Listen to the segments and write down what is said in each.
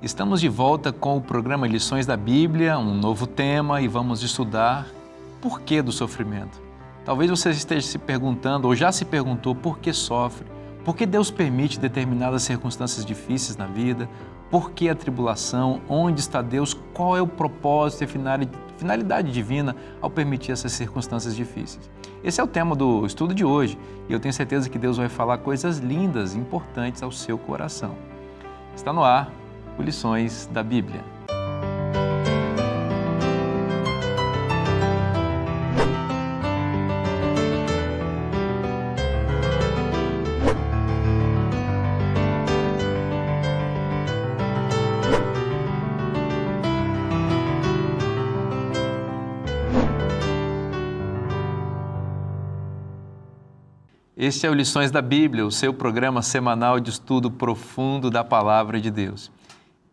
Estamos de volta com o programa Lições da Bíblia, um novo tema, e vamos estudar por que do sofrimento. Talvez você esteja se perguntando ou já se perguntou por que sofre, por que Deus permite determinadas circunstâncias difíceis na vida, por que a tribulação, onde está Deus, qual é o propósito e a finalidade divina ao permitir essas circunstâncias difíceis. Esse é o tema do estudo de hoje e eu tenho certeza que Deus vai falar coisas lindas e importantes ao seu coração. Está no ar o Lições da Bíblia. Este é o Lições da Bíblia, o seu programa semanal de estudo profundo da Palavra de Deus.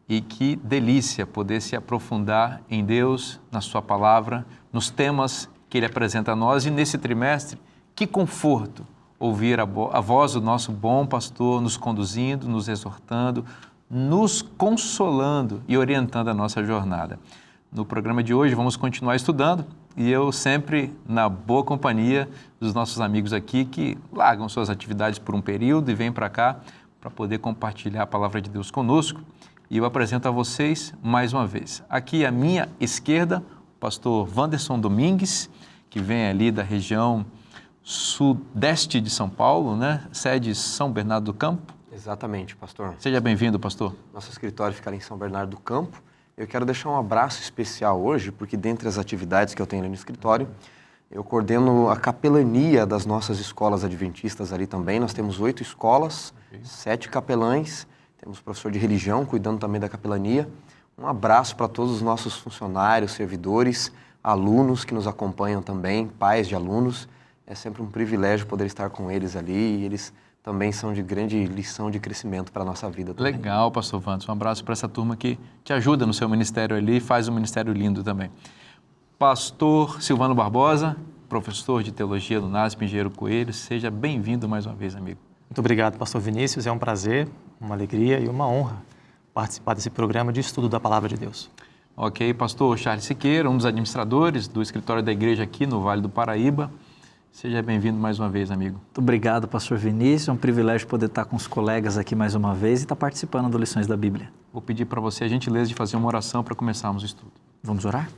E que delícia poder se aprofundar em Deus, na sua Palavra, nos temas que Ele apresenta a nós. E nesse trimestre, que conforto ouvir a voz do nosso bom pastor nos conduzindo, nos exortando, nos consolando e orientando a nossa jornada. No programa de hoje vamos continuar estudando e eu sempre na boa companhia dos nossos amigos aqui que largam suas atividades por um período e vêm para cá para poder compartilhar a Palavra de Deus conosco. E eu apresento a vocês mais uma vez. Aqui à minha esquerda, o pastor Wanderson Domingues, que vem ali da região sudeste de São Paulo, né? Sede São Bernardo do Campo. Exatamente, pastor. Seja bem-vindo, pastor. Nosso escritório fica ali em São Bernardo do Campo. Eu quero deixar um abraço especial hoje, porque dentre as atividades que eu tenho ali no escritório, eu coordeno a capelania das nossas escolas adventistas ali também. Nós temos 8 escolas, 7 capelães, temos professor de religião cuidando também da capelania. Um abraço para todos os nossos funcionários, servidores, alunos que nos acompanham também, pais de alunos. É sempre um privilégio poder estar com eles ali e eles também são de grande lição de crescimento para a nossa vida também. Legal, pastor Wanderson. Um abraço para essa turma que te ajuda no seu ministério ali e faz um ministério lindo também. Pastor Silvano Barbosa, professor de teologia do NASP Engenheiro Coelho, seja bem-vindo mais uma vez, amigo. Muito obrigado, pastor Vinícius. É um prazer, uma alegria e uma honra participar desse programa de estudo da Palavra de Deus. Ok, pastor Charles Siqueira, um dos administradores do escritório da igreja aqui no Vale do Paraíba. Seja bem-vindo mais uma vez, amigo. Muito obrigado, pastor Vinícius. É um privilégio poder estar com os colegas aqui mais uma vez e estar participando do Lições da Bíblia. Vou pedir para você a gentileza de fazer uma oração para começarmos o estudo. Vamos orar?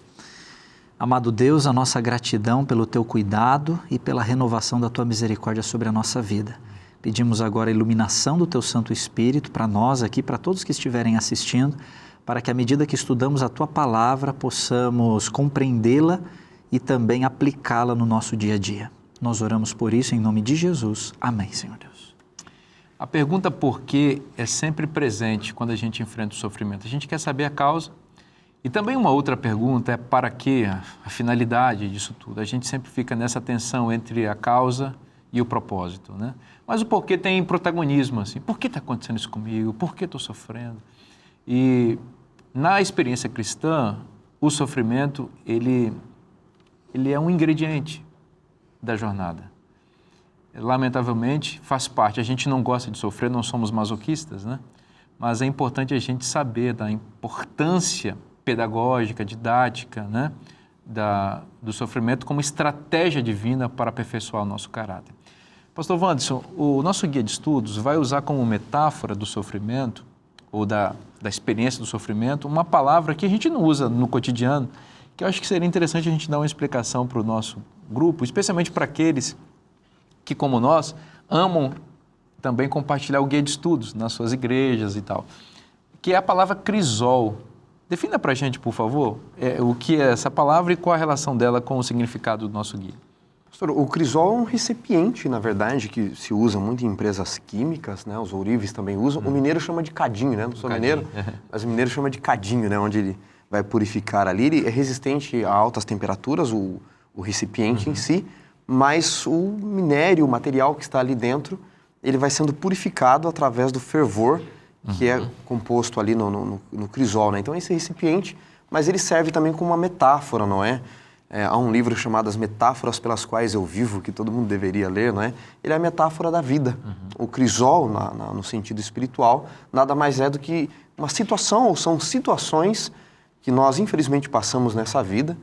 Amado Deus, a nossa gratidão pelo teu cuidado e pela renovação da tua misericórdia sobre a nossa vida. Pedimos agora a iluminação do teu Santo Espírito para nós aqui, para todos que estiverem assistindo, para que à medida que estudamos a tua palavra, possamos compreendê-la e também aplicá-la no nosso dia a dia. Nós oramos por isso em nome de Jesus. Amém, Senhor Deus. A pergunta por quê é sempre presente quando a gente enfrenta o sofrimento. A gente quer saber a causa. E também uma outra pergunta é para quê, a finalidade disso tudo. A gente sempre fica nessa tensão entre a causa e o propósito, né? Mas o porquê tem protagonismo, assim. Por que está acontecendo isso comigo? Por que estou sofrendo? E na experiência cristã, o sofrimento, ele é um ingrediente da jornada. Lamentavelmente, faz parte. A gente não gosta de sofrer, não somos masoquistas, né? Mas é importante a gente saber da importância pedagógica, didática, né? Do sofrimento como estratégia divina para aperfeiçoar o nosso caráter. Pastor Wanderson, o nosso guia de estudos vai usar como metáfora do sofrimento, ou da experiência do sofrimento, uma palavra que a gente não usa no cotidiano, que eu acho que seria interessante a gente dar uma explicação para o nosso grupo, especialmente para aqueles que, como nós, amam também compartilhar o guia de estudos nas suas igrejas e tal, que é a palavra crisol. Defina para a gente, por favor, o que é essa palavra e qual a relação dela com o significado do nosso guia. Pastor, o crisol é um recipiente, na verdade, que se usa muito em empresas químicas, né? Os ourives também usam. O mineiro chama de cadinho, né? Não sou mineiro, mas o mineiro chama de cadinho, né? Onde ele vai purificar ali. Ele é resistente a altas temperaturas, o recipiente em si, mas o minério, o material que está ali dentro, ele vai sendo purificado através do fervor que é composto ali no crisol, né? Então esse recipiente, mas ele serve também como uma metáfora, não é? Há um livro chamado As Metáforas pelas Quais Eu Vivo, que todo mundo deveria ler, não é? Ele é a metáfora da vida. O crisol, no sentido espiritual, nada mais é do que uma situação, ou são situações que nós infelizmente passamos nessa vida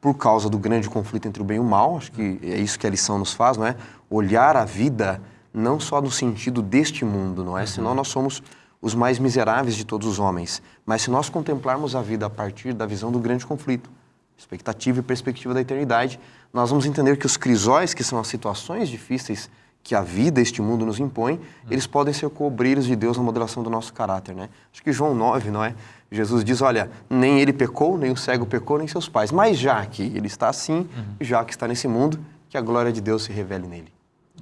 por causa do grande conflito entre o bem e o mal. Acho que é isso que a lição nos faz, não é? Olhar a vida não só no sentido deste mundo, não é? Senão nós somos os mais miseráveis de todos os homens. Mas se nós contemplarmos a vida a partir da visão do grande conflito, expectativa e perspectiva da eternidade, nós vamos entender que os crisóis, que são as situações difíceis que a vida, este mundo nos impõe, eles podem ser cobreiros de Deus na modelação do nosso caráter, né? Acho que João 9, não é? Jesus diz, olha, nem ele pecou, nem o cego pecou, nem seus pais. Mas já que ele está assim, já que está nesse mundo, que a glória de Deus se revele nele.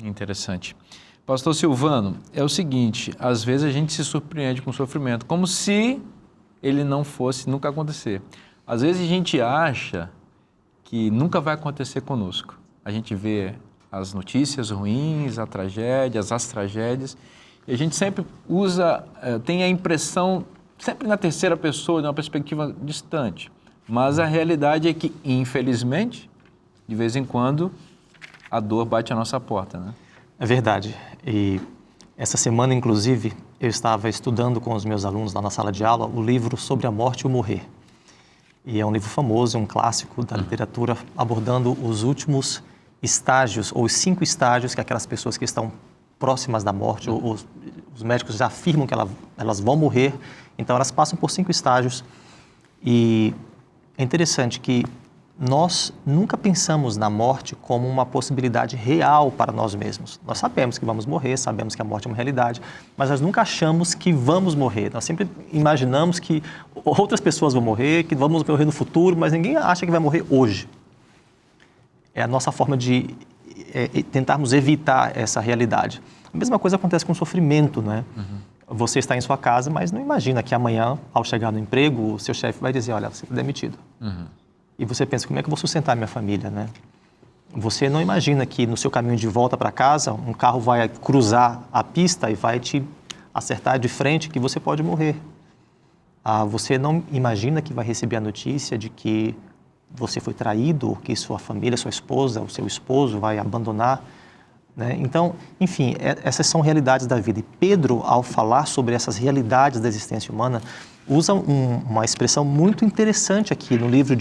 Interessante. Pastor Silvano, é o seguinte, às vezes a gente se surpreende com o sofrimento, como se ele não fosse nunca acontecer. Às vezes a gente acha que nunca vai acontecer conosco. A gente vê as notícias ruins, as tragédias, e a gente sempre tem a impressão, sempre na terceira pessoa, de uma perspectiva distante. Mas a realidade é que, infelizmente, de vez em quando, a dor bate à nossa porta, né? É verdade. E essa semana, inclusive, eu estava estudando com os meus alunos lá na sala de aula o livro Sobre a Morte e o Morrer. E é um livro famoso, um clássico da literatura, abordando os últimos estágios, ou os 5 estágios que aquelas pessoas que estão próximas da morte, os médicos já afirmam que elas vão morrer, então elas passam por 5 estágios. E é interessante que nós nunca pensamos na morte como uma possibilidade real para nós mesmos. Nós sabemos que vamos morrer, sabemos que a morte é uma realidade, mas nós nunca achamos que vamos morrer. Nós sempre imaginamos que outras pessoas vão morrer, que vamos morrer no futuro, mas ninguém acha que vai morrer hoje. É a nossa forma de tentarmos evitar essa realidade. A mesma coisa acontece com o sofrimento, né? Você está em sua casa, mas não imagina que amanhã, ao chegar no emprego, o seu chefe vai dizer, olha, você está demitido. E você pensa, como é que eu vou sustentar minha família, né? Você não imagina que no seu caminho de volta para casa, um carro vai cruzar a pista e vai te acertar de frente, que você pode morrer. Você não imagina que vai receber a notícia de que você foi traído, ou que sua família, sua esposa, o seu esposo vai abandonar, né? Então, enfim, essas são realidades da vida. E Pedro, ao falar sobre essas realidades da existência humana, usa uma expressão muito interessante aqui no livro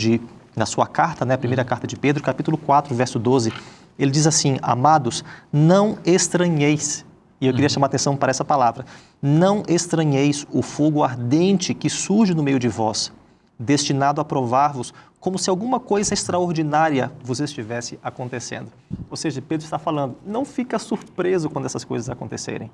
na sua carta, né, a primeira carta de Pedro, capítulo 4, verso 12. Ele diz assim, amados, não estranheis. E eu queria chamar a atenção para essa palavra. Não estranheis o fogo ardente que surge no meio de vós, destinado a provar-vos como se alguma coisa extraordinária vos estivesse acontecendo. Ou seja, Pedro está falando, não fica surpreso quando essas coisas acontecerem.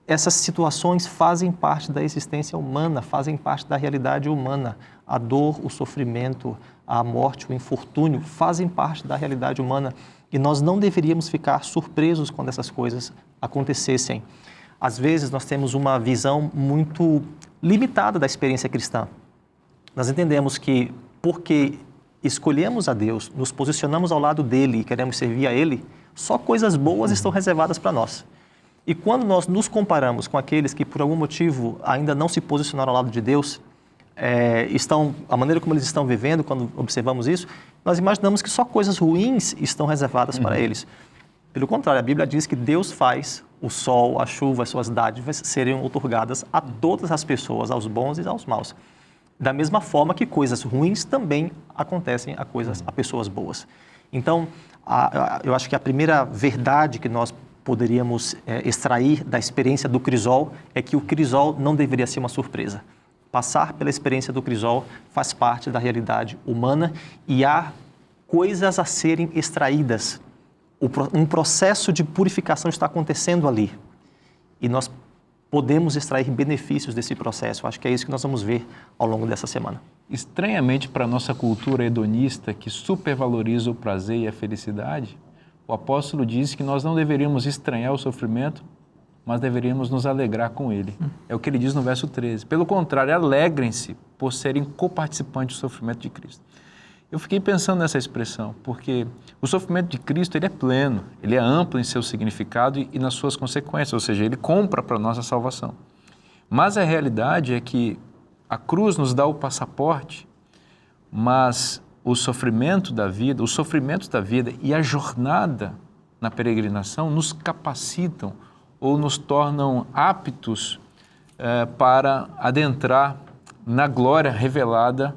Essas situações fazem parte da existência humana, fazem parte da realidade humana. A dor, o sofrimento, a morte, o infortúnio fazem parte da realidade humana e nós não deveríamos ficar surpresos quando essas coisas acontecessem. Às vezes nós temos uma visão muito limitada da experiência cristã. Nós entendemos que porque escolhemos a Deus, nos posicionamos ao lado dele e queremos servir a ele, só coisas boas estão reservadas para nós. E quando nós nos comparamos com aqueles que por algum motivo ainda não se posicionaram ao lado de Deus, a maneira como eles estão vivendo, quando observamos isso, nós imaginamos que só coisas ruins estão reservadas para eles. Pelo contrário, a Bíblia diz que Deus faz o sol, a chuva, as suas dádivas serem outorgadas a todas as pessoas, aos bons e aos maus. Da mesma forma que coisas ruins também acontecem a pessoas boas. Então, eu acho que a primeira verdade que nós poderíamos extrair da experiência do crisol é que o crisol não deveria ser uma surpresa. Passar pela experiência do crisol faz parte da realidade humana e há coisas a serem extraídas. Um processo de purificação está acontecendo ali. E nós podemos extrair benefícios desse processo. Acho que é isso que nós vamos ver ao longo dessa semana. Estranhamente para a nossa cultura hedonista, que supervaloriza o prazer e a felicidade, o apóstolo diz que nós não deveríamos estranhar o sofrimento, mas deveríamos nos alegrar com ele. É o que ele diz no verso 13. Pelo contrário, alegrem-se por serem coparticipantes do sofrimento de Cristo. Eu fiquei pensando nessa expressão, porque o sofrimento de Cristo ele é pleno, ele é amplo em seu significado e nas suas consequências, ou seja, ele compra para nós a salvação. Mas a realidade é que a cruz nos dá o passaporte, mas os sofrimentos da vida e a jornada na peregrinação nos capacitam ou nos tornam aptos para adentrar na glória revelada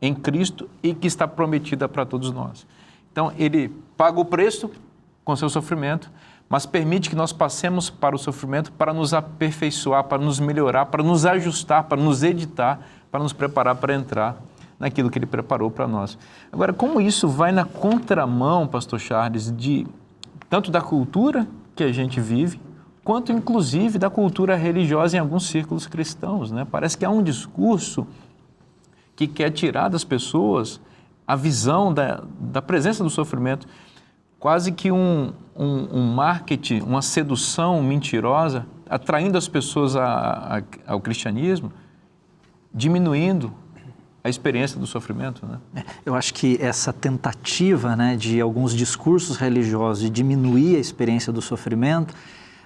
em Cristo e que está prometida para todos nós. Então, ele paga o preço com seu sofrimento, mas permite que nós passemos para o sofrimento para nos aperfeiçoar, para nos melhorar, para nos ajustar, para nos editar, para nos preparar para entrar naquilo que ele preparou para nós. Agora, como isso vai na contramão, pastor Charles, tanto da cultura que a gente vive, quanto inclusive da cultura religiosa em alguns círculos cristãos, né? Parece que há um discurso que quer tirar das pessoas a visão da presença do sofrimento, quase que um marketing, uma sedução mentirosa, atraindo as pessoas ao cristianismo, diminuindo a experiência do sofrimento, né? Eu acho que essa tentativa, né, de alguns discursos religiosos de diminuir a experiência do sofrimento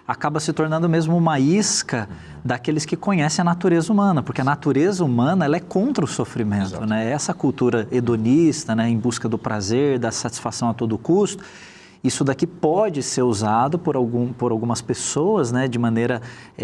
acaba se tornando mesmo uma isca daqueles que conhecem a natureza humana, porque a natureza humana ela é contra o sofrimento, né? Essa cultura hedonista, né, em busca do prazer, da satisfação a todo custo, isso daqui pode ser usado por algumas pessoas, né, de maneira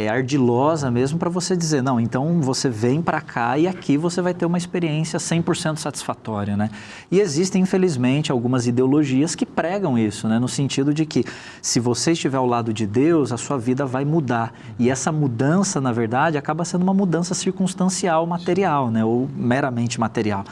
ardilosa mesmo, para você dizer, não, então você vem para cá e aqui você vai ter uma experiência 100% satisfatória, né? E existem, infelizmente, algumas ideologias que pregam isso, né, no sentido de que se você estiver ao lado de Deus, a sua vida vai mudar. E essa mudança, na verdade, acaba sendo uma mudança circunstancial, material, né, ou meramente material.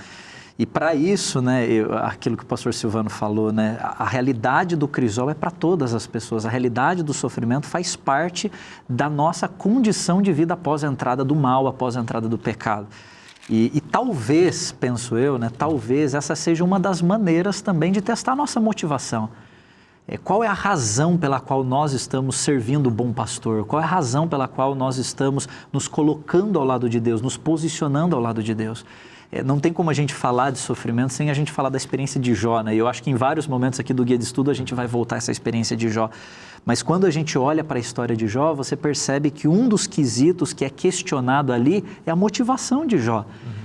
E para isso, né, aquilo que o pastor Silvano falou, né, a realidade do crisol é para todas as pessoas. A realidade do sofrimento faz parte da nossa condição de vida após a entrada do mal, após a entrada do pecado. E talvez, penso eu, né, talvez essa seja uma das maneiras também de testar a nossa motivação. Qual é a razão pela qual nós estamos servindo o bom pastor? Qual é a razão pela qual nós estamos nos colocando ao lado de Deus, nos posicionando ao lado de Deus? Não tem como a gente falar de sofrimento sem a gente falar da experiência de Jó, né? E eu acho que em vários momentos aqui do Guia de Estudo a gente vai voltar a essa experiência de Jó. Mas quando a gente olha para a história de Jó, você percebe que um dos quesitos que é questionado ali é a motivação de Jó.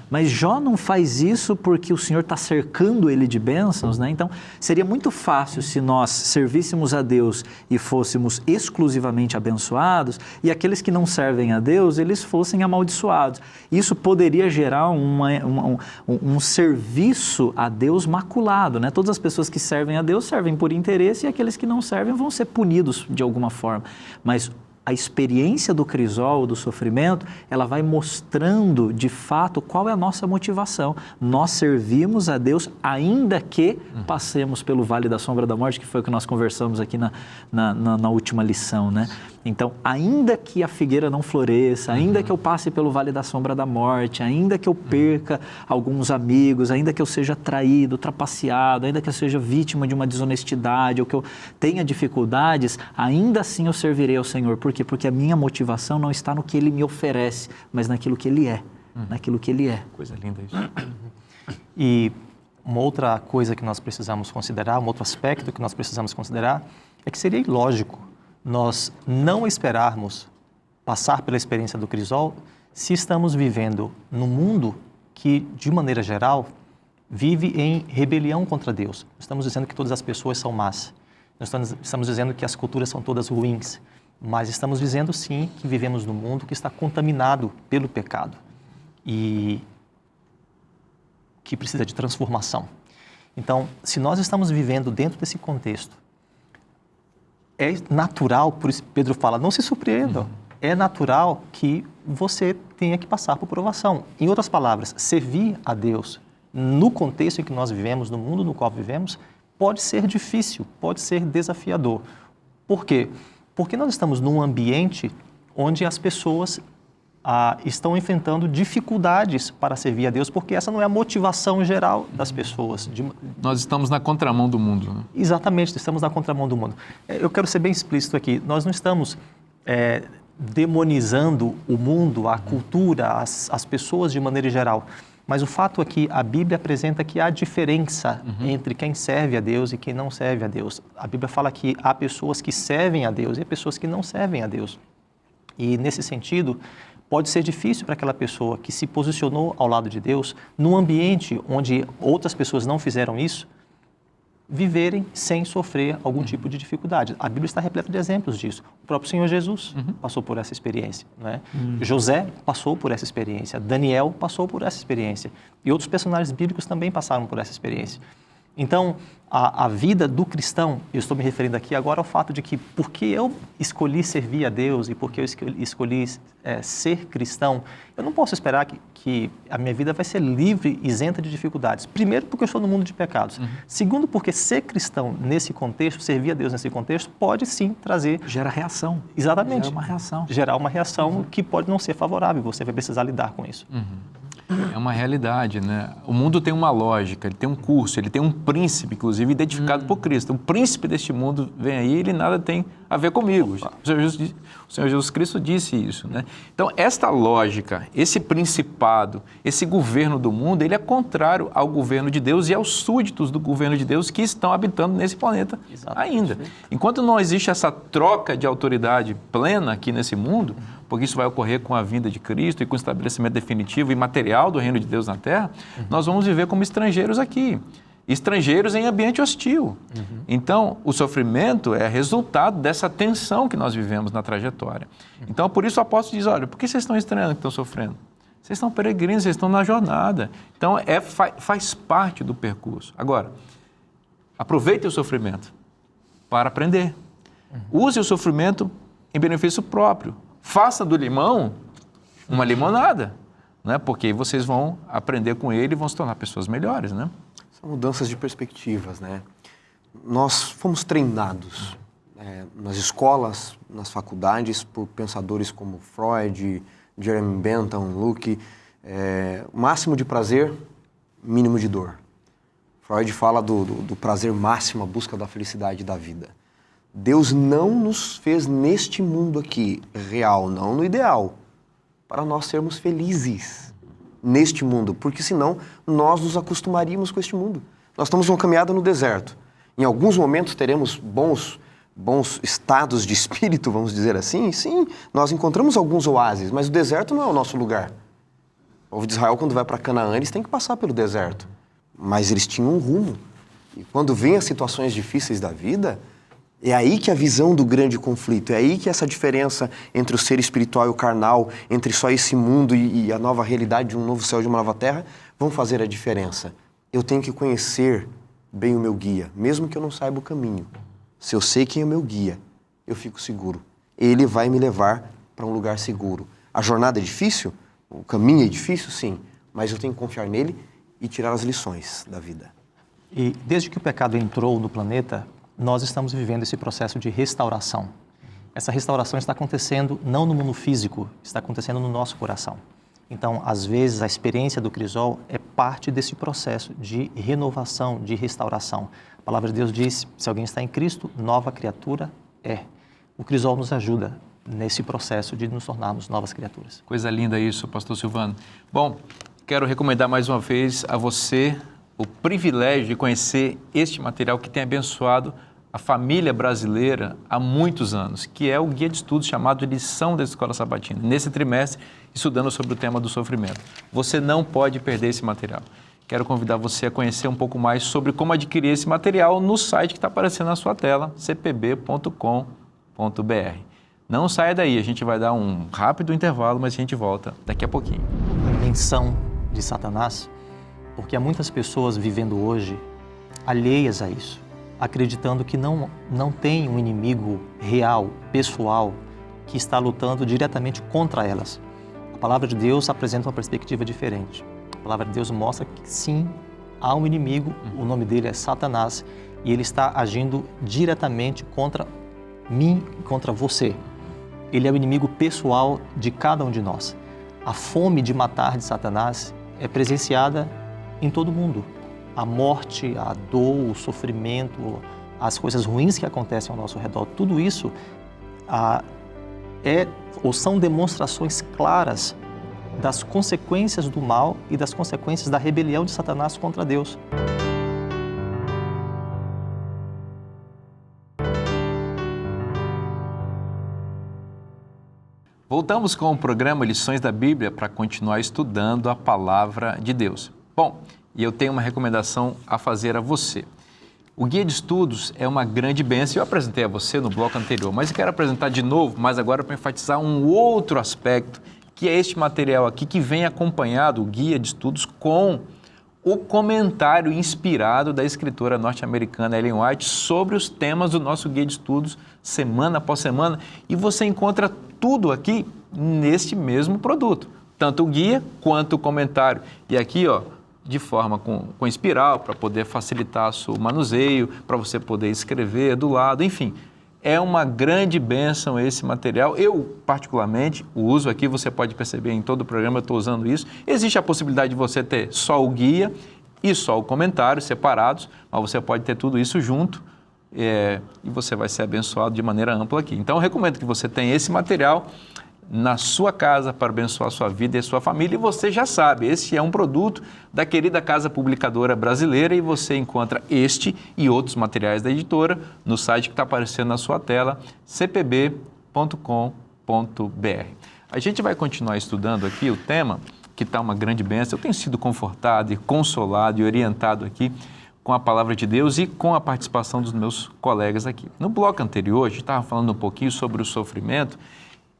Mas Jó não faz isso porque o Senhor está cercando ele de bênçãos, né? Então, seria muito fácil se nós servíssemos a Deus e fôssemos exclusivamente abençoados e aqueles que não servem a Deus, eles fossem amaldiçoados. Isso poderia gerar um serviço a Deus maculado, né? Todas as pessoas que servem a Deus servem por interesse e aqueles que não servem vão ser punidos de alguma forma. Mas a experiência do crisol, do sofrimento, ela vai mostrando de fato qual é a nossa motivação. Nós servimos a Deus ainda que passemos pelo vale da sombra da morte, que foi o que nós conversamos aqui na última lição, né? Então, ainda que a figueira não floresça, ainda que eu passe pelo vale da sombra da morte, ainda que eu perca alguns amigos, ainda que eu seja traído, trapaceado, ainda que eu seja vítima de uma desonestidade, ou que eu tenha dificuldades, ainda assim eu servirei ao Senhor. Por quê? Porque a minha motivação não está no que Ele me oferece, mas naquilo que Ele é. Naquilo que Ele é. Coisa linda isso. E uma outra coisa que nós precisamos considerar, um outro aspecto que nós precisamos considerar, é que seria ilógico nós não esperarmos passar pela experiência do crisol se estamos vivendo num mundo que, de maneira geral, vive em rebelião contra Deus. Estamos dizendo que todas as pessoas são más. Nós estamos dizendo que as culturas são todas ruins. Mas estamos dizendo, sim, que vivemos num mundo que está contaminado pelo pecado e que precisa de transformação. Então, se nós estamos vivendo dentro desse contexto, é natural, por isso Pedro fala, não se surpreendam, é natural que você tenha que passar por provação. Em outras palavras, servir a Deus no contexto em que nós vivemos, no mundo no qual vivemos, pode ser difícil, pode ser desafiador. Por quê? Porque nós estamos num ambiente onde as pessoas estão enfrentando dificuldades para servir a Deus, porque essa não é a motivação geral das pessoas. Nós estamos na contramão do mundo, né? Exatamente, estamos na contramão do mundo. Eu quero ser bem explícito aqui, nós não estamos demonizando o mundo, a cultura, as pessoas de maneira geral, mas o fato é que a Bíblia apresenta que há diferença entre quem serve a Deus e quem não serve a Deus. A Bíblia fala que há pessoas que servem a Deus e há pessoas que não servem a Deus. E nesse sentido, pode ser difícil para aquela pessoa que se posicionou ao lado de Deus, num ambiente onde outras pessoas não fizeram isso, viverem sem sofrer algum tipo de dificuldade. A Bíblia está repleta de exemplos disso. O próprio Senhor Jesus passou por essa experiência, né? José passou por essa experiência, Daniel passou por essa experiência e outros personagens bíblicos também passaram por essa experiência. Então, a vida do cristão, eu estou me referindo aqui agora ao fato de que porque eu escolhi servir a Deus e porque eu escolhi ser cristão, eu não posso esperar que a minha vida vai ser livre, isenta de dificuldades. Primeiro, porque eu estou no mundo de pecados. Segundo, porque ser cristão nesse contexto, servir a Deus nesse contexto, pode sim trazer... Gera reação. Exatamente. Gera uma reação. Gerar uma reação que pode não ser favorável, você vai precisar lidar com isso. É uma realidade, né? O mundo tem uma lógica, ele tem um curso, ele tem um príncipe, inclusive, identificado por Cristo. O príncipe deste mundo vem aí, ele nada tem a ver comigo. O Senhor Jesus Cristo disse isso, né? Então, esta lógica, esse principado, esse governo do mundo, ele é contrário ao governo de Deus e aos súditos do governo de Deus que estão habitando nesse planeta ainda. Enquanto não existe essa troca de autoridade plena aqui nesse mundo, porque isso vai ocorrer com a vinda de Cristo e com o estabelecimento definitivo e material do reino de Deus na Terra, nós vamos viver como estrangeiros aqui, estrangeiros em ambiente hostil. Então, o sofrimento é resultado dessa tensão que nós vivemos na trajetória. Então, por isso o apóstolo diz, olha, por que vocês estão estranhando que estão sofrendo? Vocês estão peregrinos, vocês estão na jornada. Então, faz parte do percurso. Agora, aproveite o sofrimento para aprender. Use o sofrimento em benefício próprio. Faça do limão uma limonada, né? Porque vocês vão aprender com ele e vão se tornar pessoas melhores, né? São mudanças de perspectivas, né? Nós fomos treinados nas escolas, nas faculdades, por pensadores como Freud, Jeremy Bentham, Luke. Máximo de prazer, mínimo de dor. Freud fala do prazer máximo, a busca da felicidade da vida. Deus não nos fez neste mundo aqui, real, não no ideal, para nós sermos felizes neste mundo, porque senão nós nos acostumaríamos com este mundo. Nós estamos numa caminhada no deserto. Em alguns momentos teremos bons estados de espírito, vamos dizer assim. Sim, nós encontramos alguns oásis, mas o deserto não é o nosso lugar. O povo de Israel, quando vai para Canaã, eles têm que passar pelo deserto. Mas eles tinham um rumo. E quando vêm as situações difíceis da vida, é aí que a visão do grande conflito, é aí que essa diferença entre o ser espiritual e o carnal, entre só esse mundo e a nova realidade de um novo céu e de uma nova terra, vão fazer a diferença. Eu tenho que conhecer bem o meu guia, mesmo que eu não saiba o caminho. Se eu sei quem é o meu guia, eu fico seguro. Ele vai me levar para um lugar seguro. A jornada é difícil? O caminho é difícil? Sim. Mas eu tenho que confiar nele e tirar as lições da vida. E desde que o pecado entrou no planeta, nós estamos vivendo esse processo de restauração. Essa restauração está acontecendo não no mundo físico, está acontecendo no nosso coração. Então, às vezes, a experiência do crisol é parte desse processo de renovação, de restauração. A palavra de Deus diz, se alguém está em Cristo, nova criatura é. O crisol nos ajuda nesse processo de nos tornarmos novas criaturas. Coisa linda isso, pastor Silvano. Bom, quero recomendar mais uma vez a você o privilégio de conhecer este material que tem abençoado a família brasileira há muitos anos, que é o guia de estudos chamado Lição da Escola Sabatina. Nesse trimestre, estudando sobre o tema do sofrimento. Você não pode perder esse material. Quero convidar você a conhecer um pouco mais sobre como adquirir esse material no site que está aparecendo na sua tela, cpb.com.br. Não saia daí, a gente vai dar um rápido intervalo, mas a gente volta daqui a pouquinho. A menção de Satanás, porque há muitas pessoas vivendo hoje alheias a isso, acreditando que não tem um inimigo real, pessoal, que está lutando diretamente contra elas. A palavra de Deus apresenta uma perspectiva diferente. A palavra de Deus mostra que sim, há um inimigo, o nome dele é Satanás, e ele está agindo diretamente contra mim e contra você. Ele é o inimigo pessoal de cada um de nós. A fome de matar de Satanás é presenciada em todo mundo. A morte, a dor, o sofrimento, as coisas ruins que acontecem ao nosso redor, tudo isso são demonstrações claras das consequências do mal e das consequências da rebelião de Satanás contra Deus. Voltamos com o programa Lições da Bíblia para continuar estudando a Palavra de Deus. Bom, e eu tenho uma recomendação a fazer a você. O guia de estudos é uma grande bênção. Eu apresentei a você no bloco anterior, mas eu quero apresentar de novo, mas agora para enfatizar um outro aspecto, que é este material aqui, que vem acompanhado, o guia de estudos, com o comentário inspirado da escritora norte-americana Ellen White sobre os temas do nosso guia de estudos, semana após semana. E você encontra tudo aqui neste mesmo produto, tanto o guia quanto o comentário. E aqui, ó, de forma com espiral, para poder facilitar o manuseio, para você poder escrever do lado, enfim. É uma grande bênção esse material. Eu, particularmente, o uso aqui, você pode perceber em todo o programa, eu estou usando isso. Existe a possibilidade de você ter só o guia e só o comentário separados, mas você pode ter tudo isso junto e você vai ser abençoado de maneira ampla aqui. Então, eu recomendo que você tenha esse material na sua casa para abençoar a sua vida e a sua família. E você já sabe, esse é um produto da querida Casa Publicadora Brasileira e você encontra este e outros materiais da editora no site que está aparecendo na sua tela, cpb.com.br. A gente vai continuar estudando aqui o tema, que está uma grande bênção. Eu tenho sido confortado e consolado e orientado aqui com a palavra de Deus e com a participação dos meus colegas aqui. No bloco anterior, a gente estava falando um pouquinho sobre o sofrimento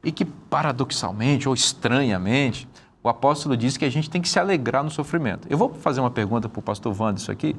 e que, paradoxalmente ou estranhamente, o apóstolo diz que a gente tem que se alegrar no sofrimento. Eu vou fazer uma pergunta para o pastor Wanderson aqui.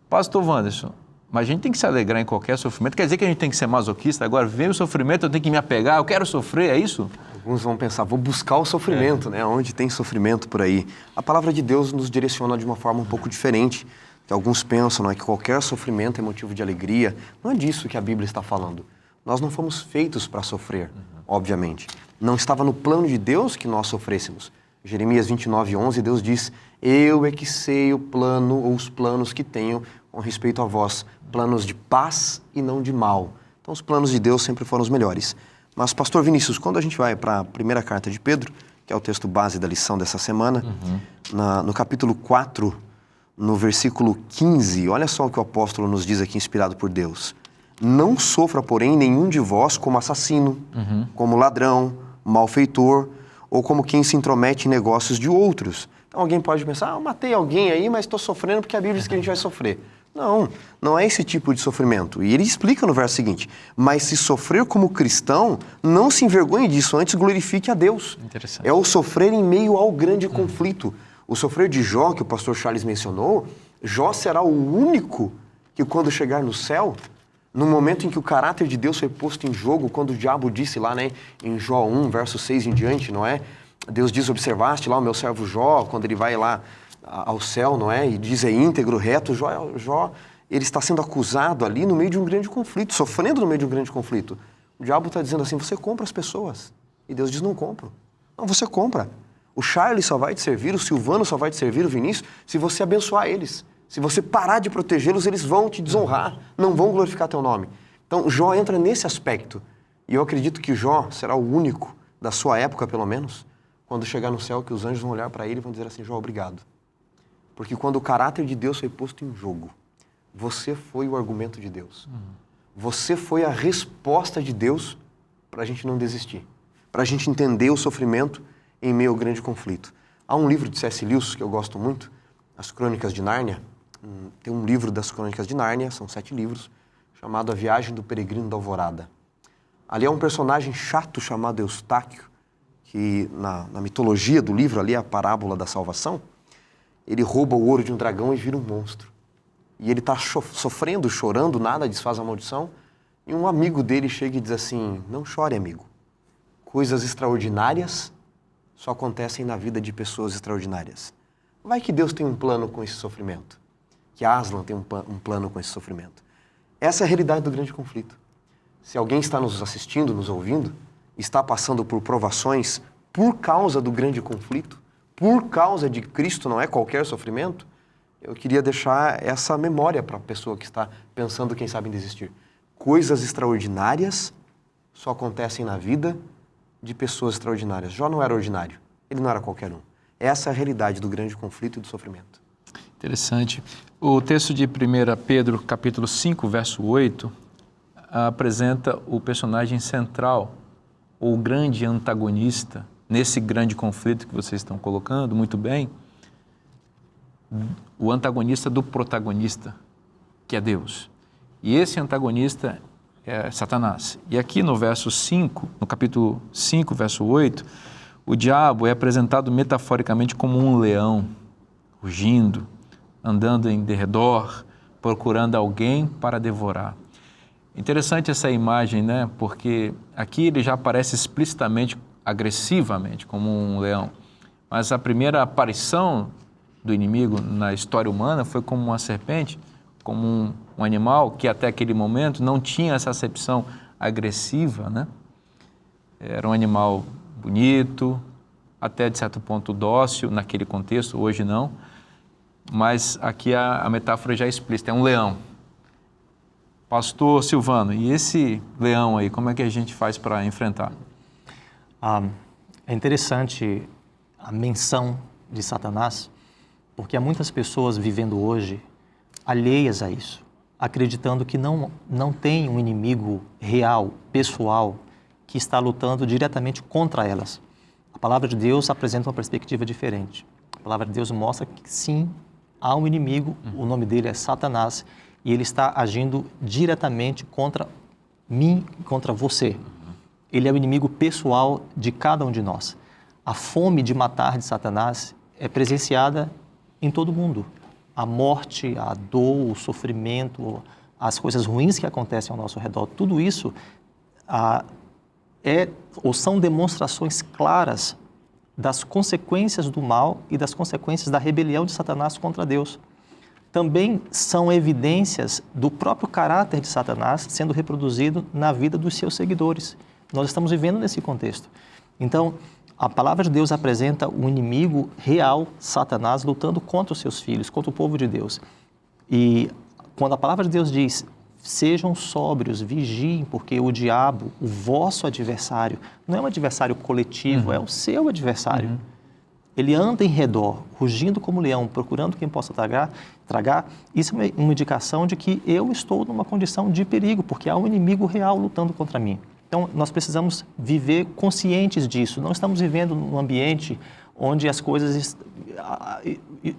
Pastor Wanderson, mas a gente tem que se alegrar em qualquer sofrimento? Quer dizer que a gente tem que ser masoquista? Agora vem o sofrimento, eu tenho que me apegar, eu quero sofrer, é isso? Alguns vão pensar, vou buscar o sofrimento, né? Onde tem sofrimento por aí. A palavra de Deus nos direciona de uma forma um pouco diferente. Que alguns pensam, não é, que qualquer sofrimento é motivo de alegria. Não é disso que a Bíblia está falando. Nós não fomos feitos para sofrer, obviamente. Não estava no plano de Deus que nós sofrêssemos. Jeremias 29:11, Deus diz, eu é que sei o plano ou os planos que tenho com respeito a vós, planos de paz e não de mal. Então os planos de Deus sempre foram os melhores. Mas, pastor Vinícius, quando a gente vai para a primeira carta de Pedro, que é o texto base da lição dessa semana, no capítulo 4, no versículo 15, olha só o que o apóstolo nos diz aqui, inspirado por Deus. Não sofra, porém, nenhum de vós como assassino, como ladrão, malfeitor, ou como quem se intromete em negócios de outros. Então alguém pode pensar, eu matei alguém aí, mas estou sofrendo porque a Bíblia diz que a gente vai sofrer. Não, não é esse tipo de sofrimento. E ele explica no verso seguinte, mas se sofrer como cristão, não se envergonhe disso, antes glorifique a Deus. Interessante. É o sofrer em meio ao grande conflito. O sofrer de Jó, que o pastor Charles mencionou, Jó será o único que quando chegar no céu, no momento em que o caráter de Deus foi posto em jogo, quando o diabo disse lá, né, em Jó 1, verso 6 em diante, não é? Deus diz, observaste lá o meu servo Jó, quando ele vai lá ao céu, não é? E diz, é íntegro, reto. Jó, ele está sendo acusado ali no meio de um grande conflito, sofrendo no meio de um grande conflito. O diabo está dizendo assim, você compra as pessoas. E Deus diz, não compro. Não, você compra. O Charles só vai te servir, o Silvano só vai te servir, o Vinícius, se você abençoar eles. Se você parar de protegê-los, eles vão te desonrar, não vão glorificar teu nome. Então, Jó entra nesse aspecto. E eu acredito que Jó será o único, da sua época pelo menos, quando chegar no céu, que os anjos vão olhar para ele e vão dizer assim, Jó, obrigado. Porque quando o caráter de Deus foi posto em jogo, você foi o argumento de Deus. Você foi a resposta de Deus para a gente não desistir. Para a gente entender o sofrimento em meio ao grande conflito. Há um livro de C.S. Lewis que eu gosto muito, As Crônicas de Nárnia. Tem um livro das Crônicas de Nárnia, são 7 livros, chamado A Viagem do Peregrino da Alvorada. Ali é um personagem chato chamado Eustáquio, que na mitologia do livro, ali é a parábola da salvação, ele rouba o ouro de um dragão e vira um monstro. E ele está sofrendo, chorando, nada desfaz a maldição, e um amigo dele chega e diz assim, não chore, amigo. Coisas extraordinárias só acontecem na vida de pessoas extraordinárias. Vai que Deus tem um plano com esse sofrimento. Que Aslan tem um plano com esse sofrimento. Essa é a realidade do grande conflito. Se alguém está nos assistindo, nos ouvindo, está passando por provações por causa do grande conflito, por causa de Cristo, não é qualquer sofrimento, eu queria deixar essa memória para a pessoa que está pensando, quem sabe, em desistir. Coisas extraordinárias só acontecem na vida de pessoas extraordinárias. Jó não era ordinário, ele não era qualquer um. Essa é a realidade do grande conflito e do sofrimento. Interessante. O texto de 1 Pedro, capítulo 5, verso 8, apresenta o personagem central, ou grande antagonista, nesse grande conflito que vocês estão colocando, muito bem, o antagonista do protagonista. que é Deus. E esse antagonista é Satanás. E aqui no verso 5, no capítulo 5, verso 8, o diabo é apresentado metaforicamente como um leão, rugindo, andando em derredor, procurando alguém para devorar. Interessante essa imagem, né? Porque aqui ele já aparece explicitamente, agressivamente, como um leão. Mas a primeira aparição do inimigo na história humana foi como uma serpente, como um animal que até aquele momento não tinha essa acepção agressiva, né? Era um animal bonito, até de certo ponto dócil naquele contexto, hoje não, mas aqui a metáfora já é explícita, é um leão. Pastor Silvano, e esse leão aí, como é que a gente faz para enfrentar? É interessante a menção de Satanás, porque há muitas pessoas vivendo hoje alheias a isso, acreditando que não tem um inimigo real, pessoal, que está lutando diretamente contra elas. A palavra de Deus apresenta uma perspectiva diferente. A palavra de Deus mostra que sim, há um inimigo, o nome dele é Satanás, e ele está agindo diretamente contra mim, contra você. Ele é o inimigo pessoal de cada um de nós. A fome de matar de Satanás é presenciada em todo mundo. A morte, a dor, o sofrimento, as coisas ruins que acontecem ao nosso redor, tudo isso são demonstrações claras das consequências do mal e das consequências da rebelião de Satanás contra Deus. Também são evidências do próprio caráter de Satanás sendo reproduzido na vida dos seus seguidores. Nós estamos vivendo nesse contexto. Então, a palavra de Deus apresenta um inimigo real, Satanás, lutando contra os seus filhos, contra o povo de Deus. E quando a palavra de Deus diz, sejam sóbrios, vigiem, porque o diabo, o vosso adversário, não é um adversário coletivo, é o seu adversário. Ele anda em redor, rugindo como leão, procurando quem possa tragar. Isso é uma indicação de que eu estou numa condição de perigo, porque há um inimigo real lutando contra mim. Então, nós precisamos viver conscientes disso. Não estamos vivendo num ambiente onde as coisas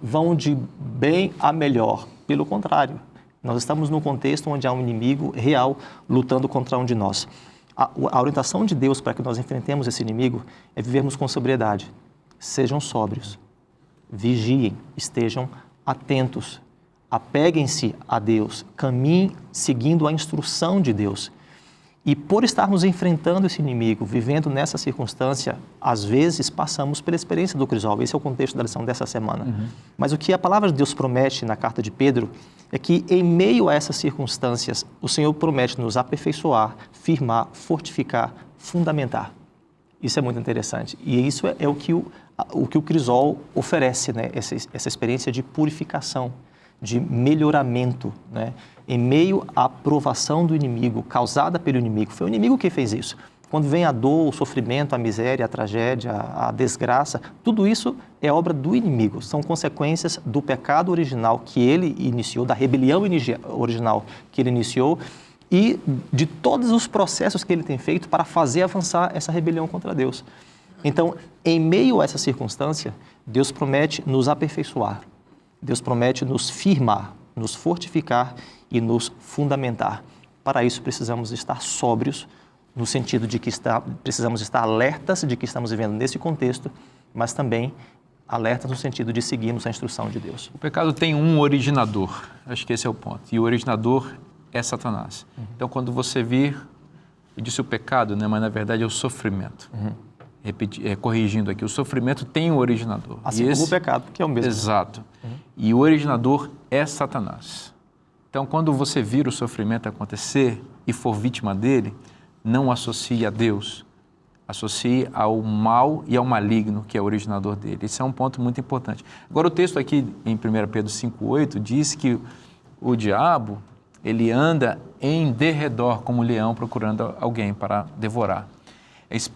vão de bem a melhor. Pelo contrário, nós estamos num contexto onde há um inimigo real lutando contra um de nós. A orientação de Deus para que nós enfrentemos esse inimigo é vivermos com sobriedade. Sejam sóbrios, vigiem, estejam atentos, apeguem-se a Deus, caminhem seguindo a instrução de Deus. E por estarmos enfrentando esse inimigo, vivendo nessa circunstância, às vezes passamos pela experiência do crisol. Esse é o contexto da lição dessa semana. Mas o que a palavra de Deus promete na carta de Pedro é que em meio a essas circunstâncias, o Senhor promete nos aperfeiçoar, firmar, fortificar, fundamentar. Isso é muito interessante. E isso é o que o crisol oferece, né? Essa experiência de purificação, de melhoramento, né? Em meio à provação do inimigo, causada pelo inimigo. Foi o inimigo que fez isso. Quando vem a dor, o sofrimento, a miséria, a tragédia, a desgraça, tudo isso é obra do inimigo. São consequências do pecado original que ele iniciou, da rebelião original que ele iniciou e de todos os processos que ele tem feito para fazer avançar essa rebelião contra Deus. Então, em meio a essa circunstância, Deus promete nos aperfeiçoar. Deus promete nos firmar, nos fortificar e nos fundamentar. Para isso, precisamos estar sóbrios, no sentido de que precisamos estar alertas de que estamos vivendo nesse contexto, mas também alertas no sentido de seguirmos a instrução de Deus. O pecado tem um originador, acho que esse é o ponto, e o originador é Satanás. Então, quando você vir, eu disse o pecado, né, mas na verdade é o sofrimento. Corrigindo aqui, o sofrimento tem um originador. Assim como o pecado, que é o mesmo. Exato. E o originador é Satanás. Então, quando você vir o sofrimento acontecer e for vítima dele, não associe a Deus, associe ao mal e ao maligno, que é o originador dele. Esse é um ponto muito importante. Agora, o texto aqui em 1 Pedro 5,8 diz que o diabo, ele anda em derredor como um leão procurando alguém para devorar.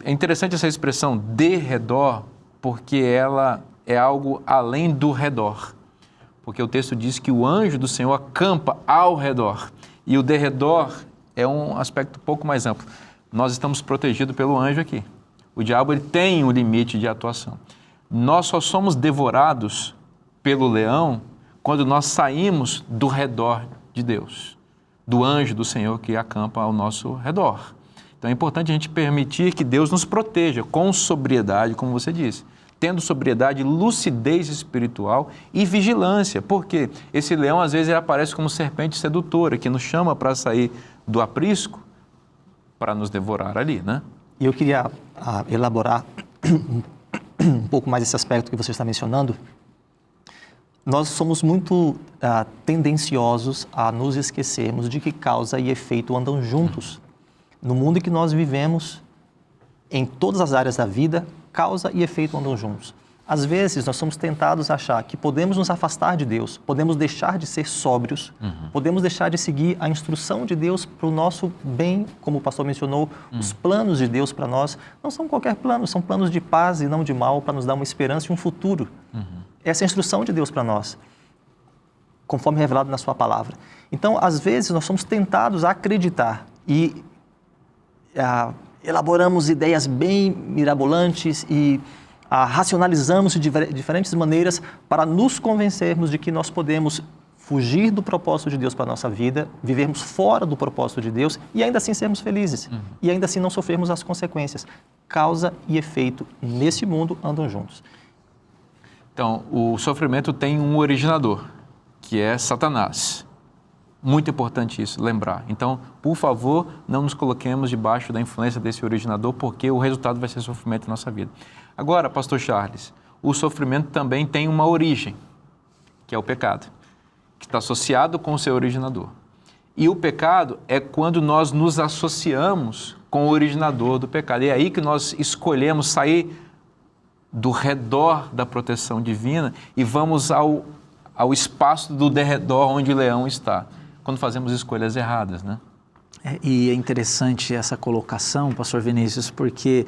É interessante essa expressão derredor, porque ela é algo além do redor. Porque o texto diz que o anjo do Senhor acampa ao redor. E o derredor é um aspecto um pouco mais amplo. Nós estamos protegidos pelo anjo aqui. O diabo ele tem um limite de atuação. Nós só somos devorados pelo leão quando nós saímos do redor de Deus, do anjo do Senhor que acampa ao nosso redor. Então é importante a gente permitir que Deus nos proteja com sobriedade, como você disse, tendo sobriedade, lucidez espiritual e vigilância, porque esse leão às vezes ele aparece como serpente sedutora, que nos chama para sair do aprisco para nos devorar ali, né? E eu queria elaborar um pouco mais esse aspecto que você está mencionando. Nós somos muito tendenciosos a nos esquecermos de que causa e efeito andam juntos. No mundo em que nós vivemos, em todas as áreas da vida, causa e efeito andam juntos. Às vezes, nós somos tentados a achar que podemos nos afastar de Deus, podemos deixar de ser sóbrios, podemos deixar de seguir a instrução de Deus para o nosso bem, como o pastor mencionou, os planos de Deus para nós não são qualquer plano, são planos de paz e não de mal, para nos dar uma esperança e um futuro. Essa é a instrução de Deus para nós, conforme revelado na sua palavra. Então, às vezes, nós somos tentados a acreditar e elaboramos ideias bem mirabolantes e racionalizamos de diferentes maneiras para nos convencermos de que nós podemos fugir do propósito de Deus para a nossa vida, vivermos fora do propósito de Deus e ainda assim sermos felizes. E ainda assim não sofrermos as consequências. Causa e efeito nesse mundo andam juntos. Então, o sofrimento tem um originador, que é Satanás. Muito importante isso, lembrar. Então, por favor, não nos coloquemos debaixo da influência desse originador, porque o resultado vai ser sofrimento na nossa vida. Agora, pastor Charles, o sofrimento também tem uma origem, que é o pecado, que está associado com o seu originador. E o pecado é quando nós nos associamos com o originador do pecado. E é aí que nós escolhemos sair do redor da proteção divina e vamos ao espaço do derredor onde o leão está, quando fazemos escolhas erradas, né? E é interessante essa colocação, pastor Vinícius, porque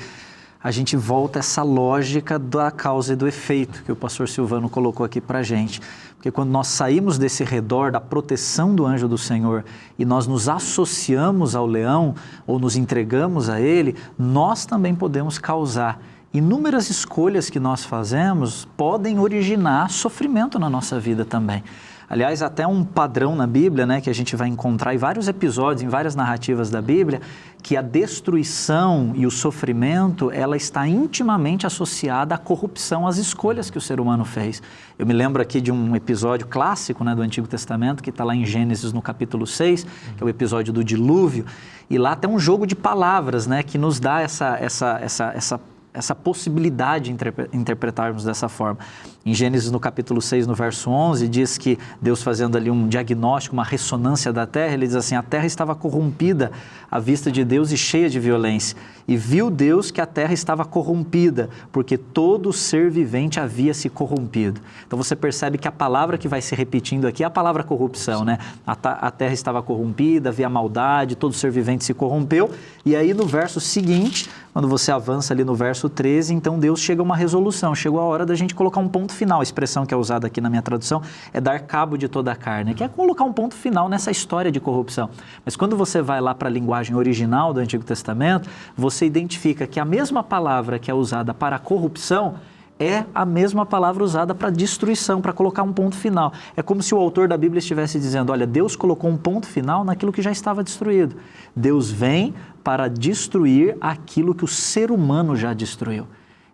a gente volta a essa lógica da causa e do efeito que o pastor Silvano colocou aqui para a gente. Porque quando nós saímos desse redor da proteção do anjo do Senhor e nós nos associamos ao leão ou nos entregamos a ele, nós também podemos causar. Inúmeras escolhas que nós fazemos podem originar sofrimento na nossa vida também. Aliás, até um padrão na Bíblia, né, que a gente vai encontrar em vários episódios, em várias narrativas da Bíblia, que a destruição e o sofrimento, ela está intimamente associada à corrupção, às escolhas que o ser humano fez. Eu me lembro aqui de um episódio clássico, né, do Antigo Testamento, que está lá em Gênesis, no capítulo 6, que é o episódio do dilúvio, e lá tem um jogo de palavras, né, que nos dá essa possibilidade de interpretarmos dessa forma. Em Gênesis, no capítulo 6, no verso 11, diz que Deus fazendo ali um diagnóstico, uma ressonância da terra, ele diz assim, a terra estava corrompida à vista de Deus e cheia de violência. E viu Deus que a terra estava corrompida, porque todo ser vivente havia se corrompido. Então você percebe que a palavra que vai se repetindo aqui é a palavra corrupção, né? A terra estava corrompida, havia maldade, todo ser vivente se corrompeu. E aí no verso seguinte, quando você avança ali no verso 13, então Deus chega a uma resolução, chegou a hora da gente colocar um ponto final. A expressão que é usada aqui na minha tradução é dar cabo de toda a carne, que é colocar um ponto final nessa história de corrupção. Mas quando você vai lá para a linguagem original do Antigo Testamento, você identifica que a mesma palavra que é usada para a corrupção é a mesma palavra usada para destruição, para colocar um ponto final. É como se o autor da Bíblia estivesse dizendo, olha, Deus colocou um ponto final naquilo que já estava destruído. Deus vem para destruir aquilo que o ser humano já destruiu.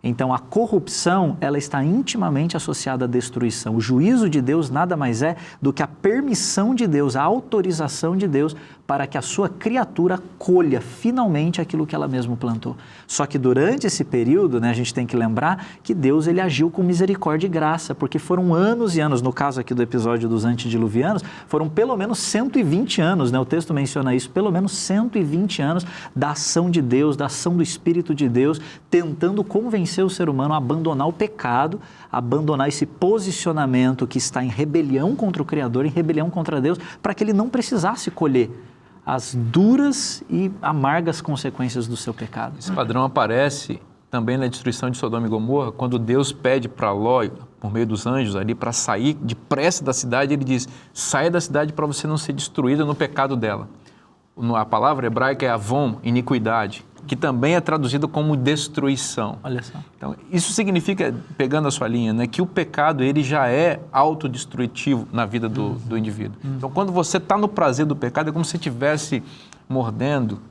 Então, a corrupção, ela está intimamente associada à destruição. O juízo de Deus nada mais é do que a permissão de Deus, a autorização de Deus para que a sua criatura colha finalmente aquilo que ela mesma plantou. Só que durante esse período, né, a gente tem que lembrar que Deus ele agiu com misericórdia e graça, porque foram anos e anos, no caso aqui do episódio dos antediluvianos, foram pelo menos 120 anos, né, o texto menciona isso, pelo menos 120 anos da ação de Deus, da ação do Espírito de Deus, tentando convencer o ser humano a abandonar o pecado, abandonar esse posicionamento que está em rebelião contra o Criador, em rebelião contra Deus, para que ele não precisasse colher as duras e amargas consequências do seu pecado. Esse padrão aparece também na destruição de Sodoma e Gomorra, quando Deus pede para Ló, por meio dos anjos ali, para sair depressa da cidade, ele diz, saia da cidade para você não ser destruída no pecado dela. A palavra hebraica é avon, iniquidade, que também é traduzido como destruição. Olha só. Então, isso significa, pegando a sua linha, né, que o pecado ele já é autodestrutivo na vida do indivíduo. Então, quando você está no prazer do pecado, é como se você estivesse mordendo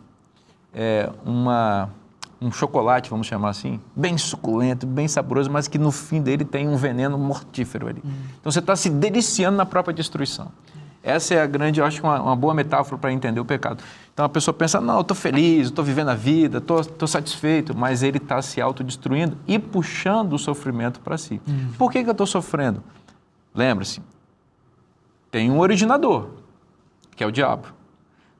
um chocolate, vamos chamar assim, bem suculento, bem saboroso, mas que no fim dele tem um veneno mortífero ali. Então, você está se deliciando na própria destruição. Essa é a grande, eu acho, uma boa metáfora para entender o pecado. Então, a pessoa pensa, não, eu estou feliz, estou vivendo a vida, estou satisfeito, mas ele está se autodestruindo e puxando o sofrimento para si. Por que eu estou sofrendo? Lembre-se, tem um originador, que é o diabo.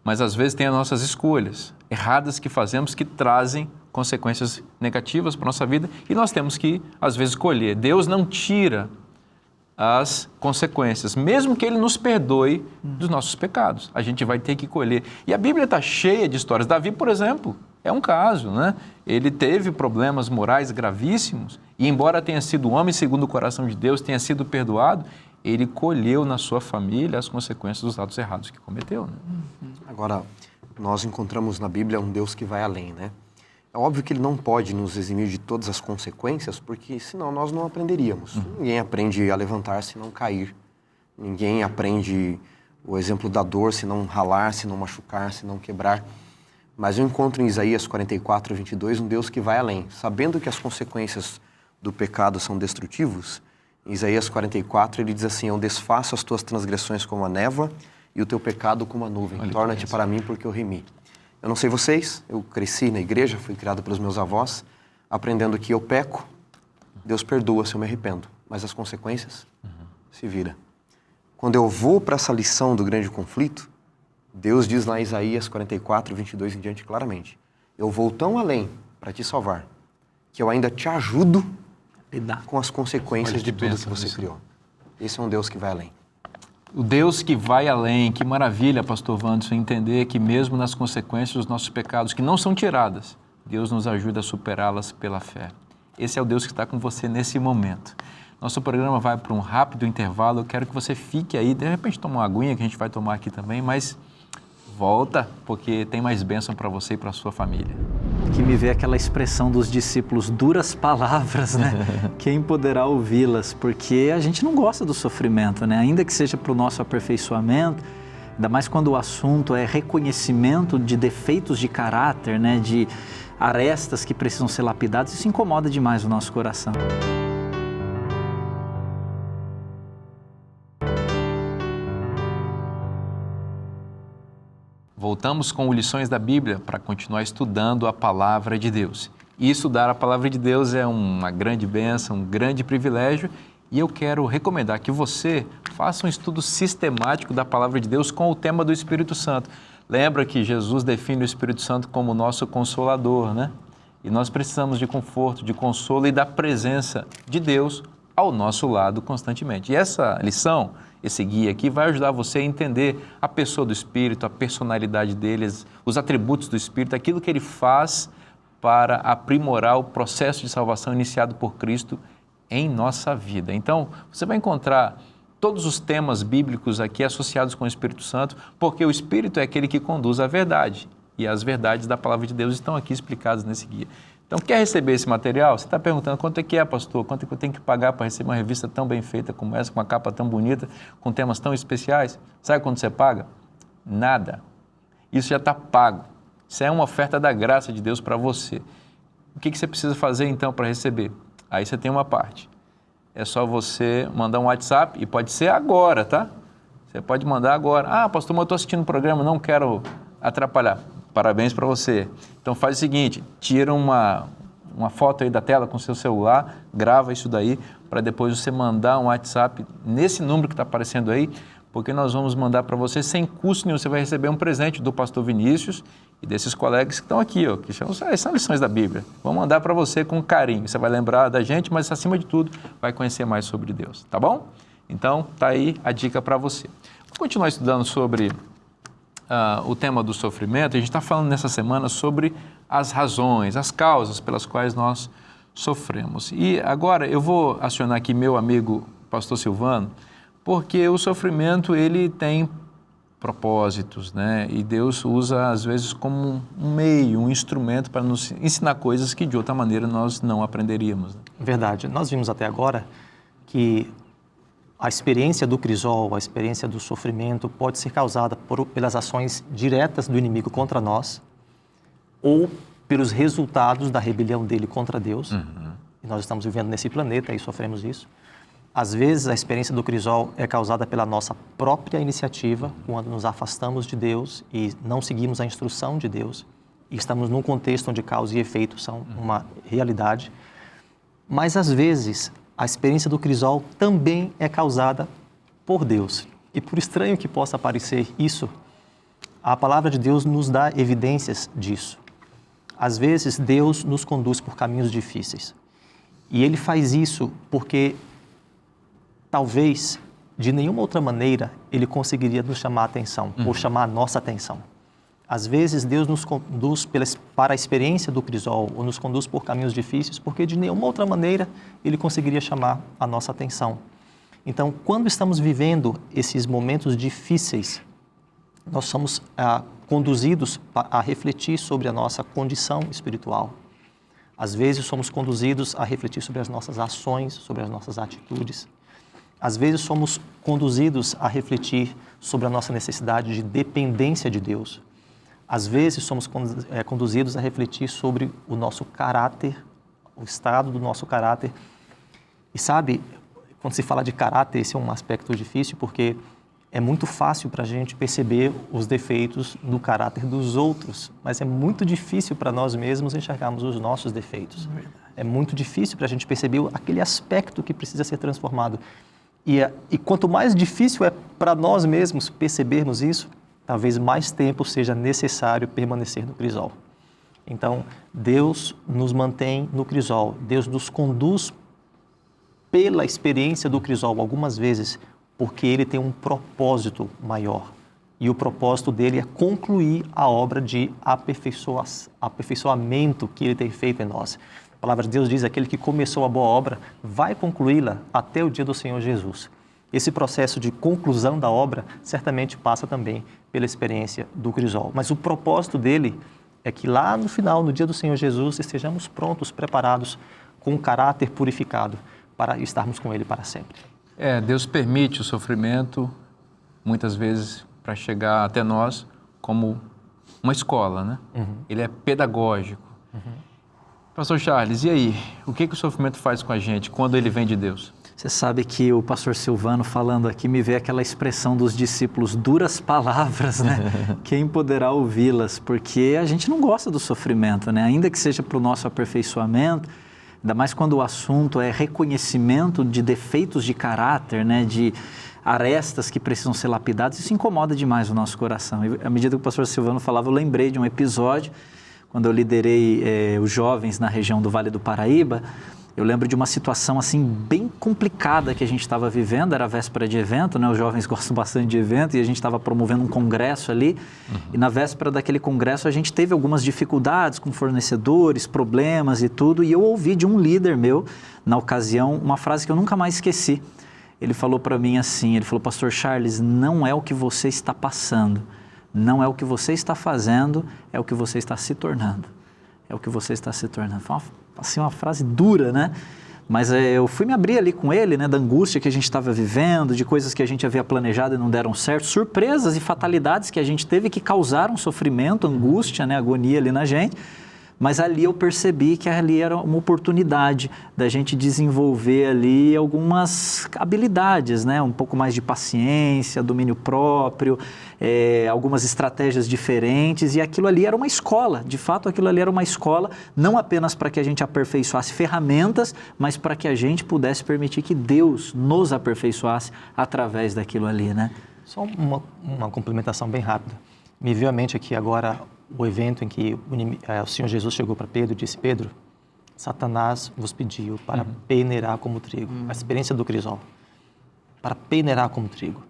Mas, às vezes, tem as nossas escolhas erradas que fazemos que trazem consequências negativas para a nossa vida e nós temos que, às vezes, escolher. Deus não tira as consequências, mesmo que Ele nos perdoe dos nossos pecados. A gente vai ter que colher. E a Bíblia está cheia de histórias. Davi, por exemplo, é um caso, né? Ele teve problemas morais gravíssimos e, embora tenha sido um homem segundo o coração de Deus, tenha sido perdoado, ele colheu na sua família as consequências dos atos errados que cometeu. Né? Agora, nós encontramos na Bíblia um Deus que vai além, né? É óbvio que Ele não pode nos eximir de todas as consequências, porque senão nós não aprenderíamos. Ninguém aprende a levantar se não cair. Ninguém aprende o exemplo da dor se não ralar, se não machucar, se não quebrar. Mas eu encontro em Isaías 44, 22, um Deus que vai além. Sabendo que as consequências do pecado são destrutivos, em Isaías 44 ele diz assim, eu desfaço as tuas transgressões como a névoa e o teu pecado como a nuvem. Torna-te para mim porque eu remi. Eu não sei vocês, eu cresci na igreja, fui criado pelos meus avós, aprendendo que eu peco, Deus perdoa se eu me arrependo, mas as consequências se vira. Quando eu vou para essa lição do grande conflito, Deus diz lá em Isaías 44, 22 em diante claramente, eu vou tão além para te salvar, que eu ainda te ajudo com as consequências de tudo que você criou. Esse é um Deus que vai além. O Deus que vai além, que maravilha, pastor Wanderson, entender que mesmo nas consequências dos nossos pecados, que não são tiradas, Deus nos ajuda a superá-las pela fé. Esse é o Deus que está com você nesse momento. Nosso programa vai para um rápido intervalo, eu quero que você fique aí, de repente toma uma aguinha que a gente vai tomar aqui também, mas volta, porque tem mais bênção para você e para a sua família. Que me vê aquela expressão dos discípulos, duras palavras, né? Quem poderá ouvi-las? Porque a gente não gosta do sofrimento, né? Ainda que seja para o nosso aperfeiçoamento, ainda mais quando o assunto é reconhecimento de defeitos de caráter, né? De arestas que precisam ser lapidadas, isso incomoda demais o nosso coração. Voltamos com Lições da Bíblia para continuar estudando a Palavra de Deus. E estudar a Palavra de Deus é uma grande bênção, um grande privilégio, e eu quero recomendar que você faça um estudo sistemático da Palavra de Deus com o tema do Espírito Santo. Lembra que Jesus define o Espírito Santo como nosso Consolador, né? E nós precisamos de conforto, de consolo e da presença de Deus ao nosso lado constantemente. E essa lição, esse guia aqui, vai ajudar você a entender a pessoa do Espírito, a personalidade deles, os atributos do Espírito, aquilo que ele faz para aprimorar o processo de salvação iniciado por Cristo em nossa vida. Então, você vai encontrar todos os temas bíblicos aqui associados com o Espírito Santo, porque o Espírito é aquele que conduz à verdade. E as verdades da Palavra de Deus estão aqui explicadas nesse guia. Então, quer receber esse material? Você está perguntando quanto é que é, pastor? Quanto é que eu tenho que pagar para receber uma revista tão bem feita como essa, com uma capa tão bonita, com temas tão especiais? Sabe quanto você paga? Nada. Isso já está pago. Isso é uma oferta da graça de Deus para você. O que você precisa fazer, então, para receber? Aí você tem uma parte. É só você mandar um WhatsApp, e pode ser agora, tá? Você pode mandar agora. Ah, pastor, mas eu estou assistindo o programa, não quero atrapalhar. Parabéns para você. Então faz o seguinte, tira uma foto aí da tela com o seu celular, grava isso daí, para depois você mandar um WhatsApp nesse número que está aparecendo aí, porque nós vamos mandar para você sem custo nenhum. Você vai receber um presente do pastor Vinícius e desses colegas que estão aqui, ó, que são lições da Bíblia. Vamos mandar para você com carinho. Você vai lembrar da gente, mas acima de tudo vai conhecer mais sobre Deus, tá bom? Então tá aí a dica para você. Vamos continuar estudando sobre o tema do sofrimento. A gente está falando nessa semana sobre as razões, as causas pelas quais nós sofremos. E agora eu vou acionar aqui meu amigo pastor Silvano, porque o sofrimento ele tem propósitos, né? E Deus usa, às vezes, como um meio, um instrumento para nos ensinar coisas que, de outra maneira, nós não aprenderíamos. Né? Verdade. Nós vimos até agora que a experiência do crisol, a experiência do sofrimento pode ser causada pelas ações diretas do inimigo contra nós ou pelos resultados da rebelião dele contra Deus. E nós estamos vivendo nesse planeta e sofremos isso. Às vezes, a experiência do crisol é causada pela nossa própria iniciativa, quando nos afastamos de Deus e não seguimos a instrução de Deus. E estamos num contexto onde causa e efeito são uma realidade. Mas, às vezes, a experiência do crisol também é causada por Deus. E por estranho que possa parecer isso, a palavra de Deus nos dá evidências disso. Às vezes, Deus nos conduz por caminhos difíceis. E Ele faz isso porque talvez, de nenhuma outra maneira, Ele conseguiria nos chamar a atenção, ou chamar a nossa atenção. Às vezes, Deus nos conduz para a experiência do crisol, ou nos conduz por caminhos difíceis, porque de nenhuma outra maneira Ele conseguiria chamar a nossa atenção. Então, quando estamos vivendo esses momentos difíceis, nós somos conduzidos a refletir sobre a nossa condição espiritual. Às vezes, somos conduzidos a refletir sobre as nossas ações, sobre as nossas atitudes. Às vezes, somos conduzidos a refletir sobre a nossa necessidade de dependência de Deus. Às vezes, somos conduzidos a refletir sobre o nosso caráter, o estado do nosso caráter. E sabe, quando se fala de caráter, esse é um aspecto difícil, porque é muito fácil para a gente perceber os defeitos no caráter dos outros, mas é muito difícil para nós mesmos enxergarmos os nossos defeitos. É muito difícil para a gente perceber aquele aspecto que precisa ser transformado. E quanto mais difícil é para nós mesmos percebermos isso, talvez mais tempo seja necessário permanecer no crisol. Então, Deus nos mantém no crisol, Deus nos conduz pela experiência do crisol algumas vezes, porque Ele tem um propósito maior. E o propósito dele é concluir a obra de aperfeiçoamento que Ele tem feito em nós. A palavra de Deus diz: aquele que começou a boa obra vai concluí-la até o dia do Senhor Jesus. Esse processo de conclusão da obra certamente passa também pela experiência do crisol. Mas o propósito dele é que lá no final, no dia do Senhor Jesus, estejamos prontos, preparados, com um caráter purificado para estarmos com Ele para sempre. Deus permite o sofrimento, muitas vezes, para chegar até nós como uma escola, né? Ele é pedagógico. Pastor Charles, e aí? O que o sofrimento faz com a gente quando ele vem de Deus? Você sabe que o pastor Silvano falando aqui me vê aquela expressão dos discípulos, duras palavras, né? Quem poderá ouvi-las? Porque a gente não gosta do sofrimento, né? Ainda que seja para o nosso aperfeiçoamento, ainda mais quando o assunto é reconhecimento de defeitos de caráter, né? De arestas que precisam ser lapidadas, isso incomoda demais o nosso coração. E à medida que o pastor Silvano falava, eu lembrei de um episódio, quando eu liderei os jovens na região do Vale do Paraíba. Eu lembro de uma situação assim bem complicada que a gente estava vivendo, era a véspera de evento, né? Os jovens gostam bastante de evento e a gente estava promovendo um congresso ali. E na véspera daquele congresso a gente teve algumas dificuldades com fornecedores, problemas e tudo. E eu ouvi de um líder meu, na ocasião, uma frase que eu nunca mais esqueci. Ele falou para mim assim, ele falou: pastor Charles, não é o que você está passando, não é o que você está fazendo, é o que você está se tornando. É o que você está se tornando. Foi uma frase dura, né? Mas eu fui me abrir ali com ele, né? Da angústia que a gente estava vivendo, de coisas que a gente havia planejado e não deram certo, surpresas e fatalidades que a gente teve que causaram sofrimento, angústia, né? Agonia ali na gente. Mas ali eu percebi que ali era uma oportunidade da gente desenvolver ali algumas habilidades, né? Um pouco mais de paciência, domínio próprio, algumas estratégias diferentes, e aquilo ali era uma escola. De fato, aquilo ali era uma escola, não apenas para que a gente aperfeiçoasse ferramentas, mas para que a gente pudesse permitir que Deus nos aperfeiçoasse através daquilo ali, né? Só uma complementação bem rápida. Me veio à mente aqui agora o evento em que o Senhor Jesus chegou para Pedro e disse: Pedro, Satanás vos pediu para peneirar como trigo. A experiência do crisol. Para peneirar como trigo.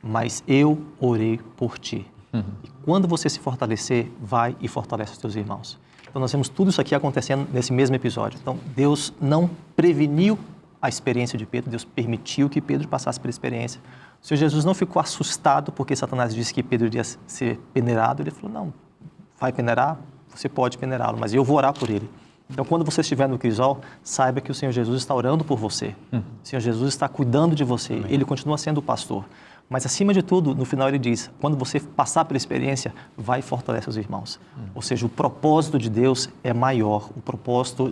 Mas eu orei por ti. E quando você se fortalecer, vai e fortalece os teus irmãos. Então nós vemos tudo isso aqui acontecendo nesse mesmo episódio. Então Deus não preveniu a experiência de Pedro, Deus permitiu que Pedro passasse pela experiência. O Senhor Jesus não ficou assustado porque Satanás disse que Pedro iria ser peneirado. Ele falou, não, vai peneirar? Você pode peneirá-lo, mas eu vou orar por ele. Então, quando você estiver no crisol, saiba que o Senhor Jesus está orando por você. O Senhor Jesus está cuidando de você. Amém. Ele continua sendo o pastor. Mas, acima de tudo, no final ele diz, quando você passar pela experiência, vai e fortalece os irmãos. Ou seja, o propósito de Deus é maior. O propósito,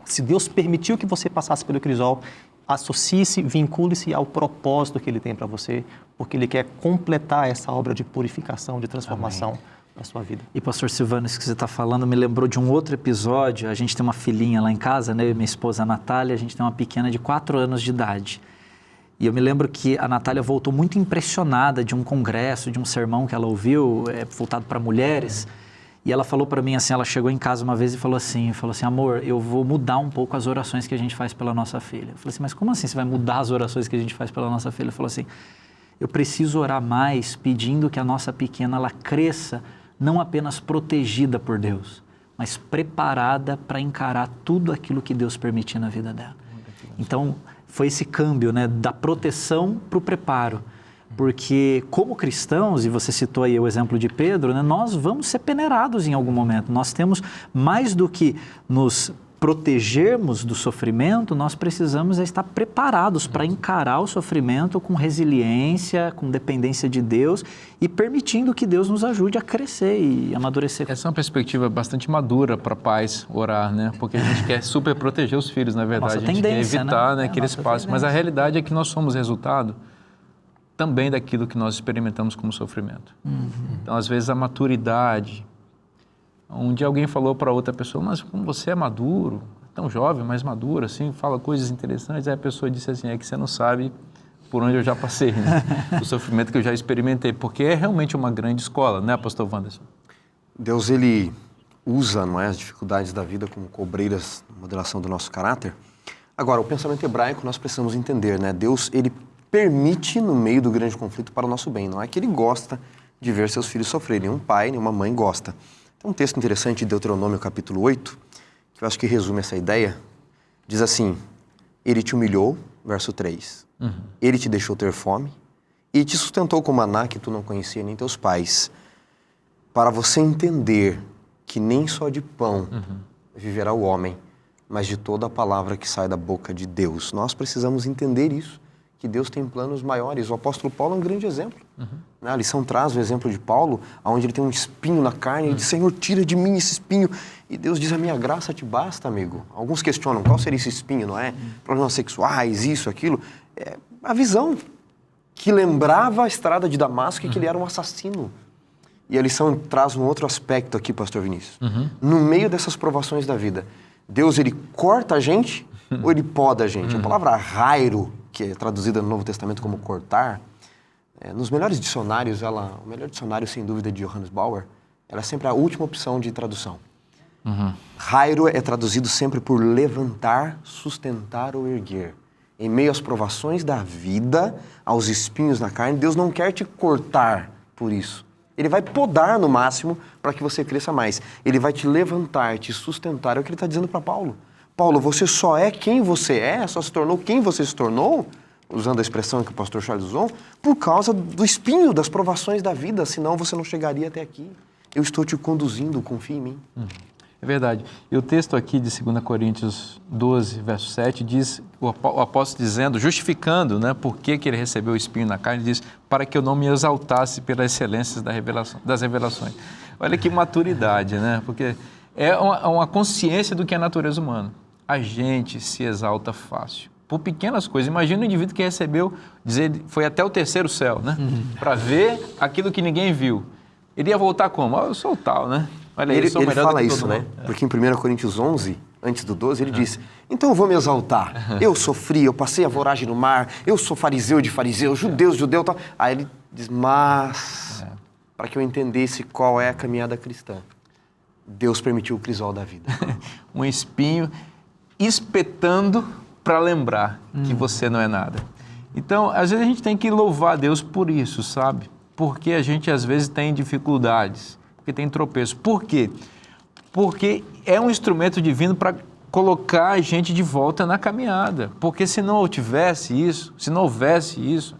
se Deus permitiu que você passasse pelo crisol, associe-se, vincule-se ao propósito que Ele tem para você, porque Ele quer completar essa obra de purificação, de transformação. Amém. Na sua vida. E pastor Silvano, isso que você está falando me lembrou de um outro episódio. A gente tem uma filhinha lá em casa, né? Eu e minha esposa a Natália, a gente tem uma pequena de 4 anos de idade. E eu me lembro que a Natália voltou muito impressionada de um congresso, de um sermão que ela ouviu, voltado para mulheres. E ela falou para mim assim, ela chegou em casa uma vez e falou assim, amor, eu vou mudar um pouco as orações que a gente faz pela nossa filha. Eu falei assim, mas como assim você vai mudar as orações que a gente faz pela nossa filha? Ela falou assim, eu preciso orar mais pedindo que a nossa pequena ela cresça não apenas protegida por Deus, mas preparada para encarar tudo aquilo que Deus permitir na vida dela. Então, foi esse câmbio, né, da proteção para o preparo. Porque, como cristãos, e você citou aí o exemplo de Pedro, né, nós vamos ser peneirados em algum momento. Nós temos, mais do que nos protegermos do sofrimento, nós precisamos estar preparados para encarar o sofrimento com resiliência, com dependência de Deus e permitindo que Deus nos ajude a crescer e amadurecer. Essa é uma perspectiva bastante madura para pais orar, né? Porque a gente quer super proteger os filhos, na verdade. A gente quer evitar, né, que eles passem. Mas a realidade é que nós somos resultado também daquilo que nós experimentamos como sofrimento. Então, às vezes, a maturidade... Um dia alguém falou para outra pessoa, mas como você é maduro, tão jovem, mas maduro, assim, fala coisas interessantes. Aí a pessoa disse assim, é que você não sabe por onde eu já passei, né? O sofrimento que eu já experimentei, porque é realmente uma grande escola, né, pastor Wanderson? Deus, ele usa, não é, as dificuldades da vida como cobreiras na modelação do nosso caráter. Agora, o pensamento hebraico nós precisamos entender, né? Deus, ele permite no meio do grande conflito para o nosso bem. Não é que ele gosta de ver seus filhos sofrerem. Um pai, nenhuma mãe gosta. Tem um texto interessante de Deuteronômio, capítulo 8, que eu acho que resume essa ideia. Diz assim, ele te humilhou, verso 3. Ele te deixou ter fome e te sustentou com maná que tu não conhecia nem teus pais, para você entender que nem só de pão viverá o homem, mas de toda a palavra que sai da boca de Deus. Nós precisamos entender isso, que Deus tem planos maiores. O apóstolo Paulo é um grande exemplo. A lição traz o exemplo de Paulo, onde ele tem um espinho na carne, ele diz, Senhor, tira de mim esse espinho. E Deus diz, a minha graça te basta, amigo. Alguns questionam, qual seria esse espinho, não é? Problemas sexuais, isso, aquilo. É a visão que lembrava a estrada de Damasco e que ele era um assassino. E a lição traz um outro aspecto aqui, pastor Vinícius. No meio dessas provações da vida, Deus, ele corta a gente ou ele poda a gente? A palavra rairo, que é traduzida no Novo Testamento como cortar, nos melhores dicionários, o melhor dicionário, sem dúvida, de Johannes Bauer, ela é sempre a última opção de tradução. Rairo é traduzido sempre por levantar, sustentar ou erguer. Em meio às provações da vida, aos espinhos na carne, Deus não quer te cortar por isso. Ele vai podar no máximo para que você cresça mais. Ele vai te levantar, te sustentar. É o que ele está dizendo para Paulo. Paulo, você só é quem você é, só se tornou quem você se tornou, usando a expressão que o pastor Charles usou, por causa do espinho, das provações da vida, senão você não chegaria até aqui. Eu estou te conduzindo, confia em mim. É verdade. E o texto aqui de 2 Coríntios 12, verso 7, diz, o apóstolo dizendo, justificando, né, por que ele recebeu o espinho na carne, diz, para que eu não me exaltasse pelas excelências das revelações. Olha que maturidade, né? Porque é uma consciência do que é a natureza humana. A gente se exalta fácil, por pequenas coisas. Imagina um indivíduo que recebeu, foi até o terceiro céu, né? Para ver aquilo que ninguém viu. Ele ia voltar como? Eu sou o tal, né? Olha, ele fala isso, né? Porque em 1 Coríntios 11, antes do 12, ele diz, então eu vou me exaltar. Eu sofri, eu passei a voragem no mar, eu sou fariseu de fariseu, judeu, tal. Aí ele diz, mas, para que eu entendesse qual é a caminhada cristã, Deus permitiu o crisol da vida. Um espinho espetando para lembrar que você não é nada. Então, às vezes a gente tem que louvar a Deus por isso, sabe? Porque a gente às vezes tem dificuldades, porque tem tropeço. Por quê? Porque é um instrumento divino para colocar a gente de volta na caminhada. Porque se não houvesse isso,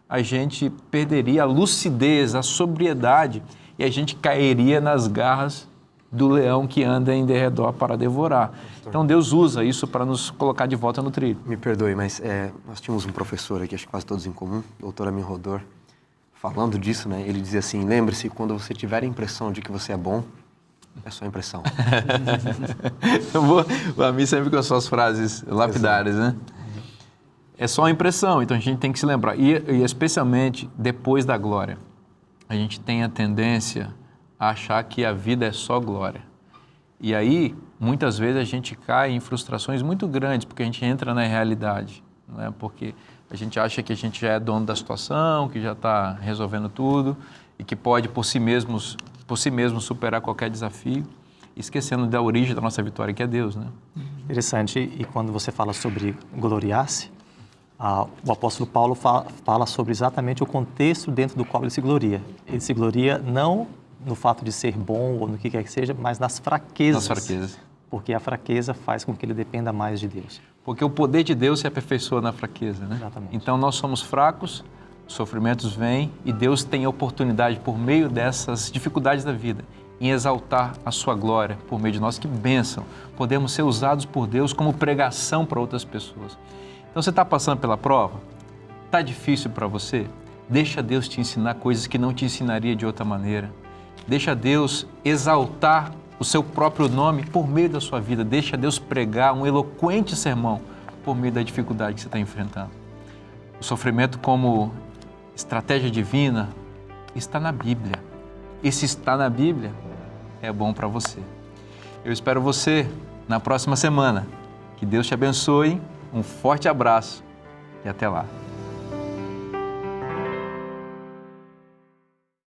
a gente perderia a lucidez, a sobriedade e a gente cairia nas garras do leão que anda em derredor para devorar. Então Deus usa isso para nos colocar de volta no trilho. Me perdoe, mas nós tínhamos um professor aqui, acho que quase todos em comum, doutor Amin Rodor, falando disso, né? Ele dizia assim, lembre-se, quando você tiver a impressão de que você é bom, é só impressão. A mim sempre com as suas frases lapidares, né? É só a impressão, então a gente tem que se lembrar. E especialmente depois da glória. A gente tem a tendência a achar que a vida é só glória. E aí, muitas vezes, a gente cai em frustrações muito grandes, porque a gente entra na realidade, não é? Porque a gente acha que a gente já é dono da situação, que já está resolvendo tudo e que pode, por si mesmo, superar qualquer desafio, esquecendo da origem da nossa vitória, que é Deus, né? Interessante. E quando você fala sobre gloriar-se, o apóstolo Paulo fala sobre exatamente o contexto dentro do qual ele se gloria. Ele se gloria não no fato de ser bom ou no que quer que seja, mas nas fraquezas. Nas fraquezas. Porque a fraqueza faz com que ele dependa mais de Deus. Porque o poder de Deus se aperfeiçoa na fraqueza, né? Exatamente. Então nós somos fracos, os sofrimentos vêm e Deus tem a oportunidade, por meio dessas dificuldades da vida, em exaltar a sua glória por meio de nós. Que bênção! Podemos ser usados por Deus como pregação para outras pessoas. Então você está passando pela prova? Está difícil para você? Deixa Deus te ensinar coisas que não te ensinaria de outra maneira. Deixa Deus exaltar o seu próprio nome por meio da sua vida. Deixa Deus pregar um eloquente sermão por meio da dificuldade que você está enfrentando. O sofrimento como estratégia divina está na Bíblia. E se está na Bíblia, é bom para você. Eu espero você na próxima semana. Que Deus te abençoe. Um forte abraço e até lá.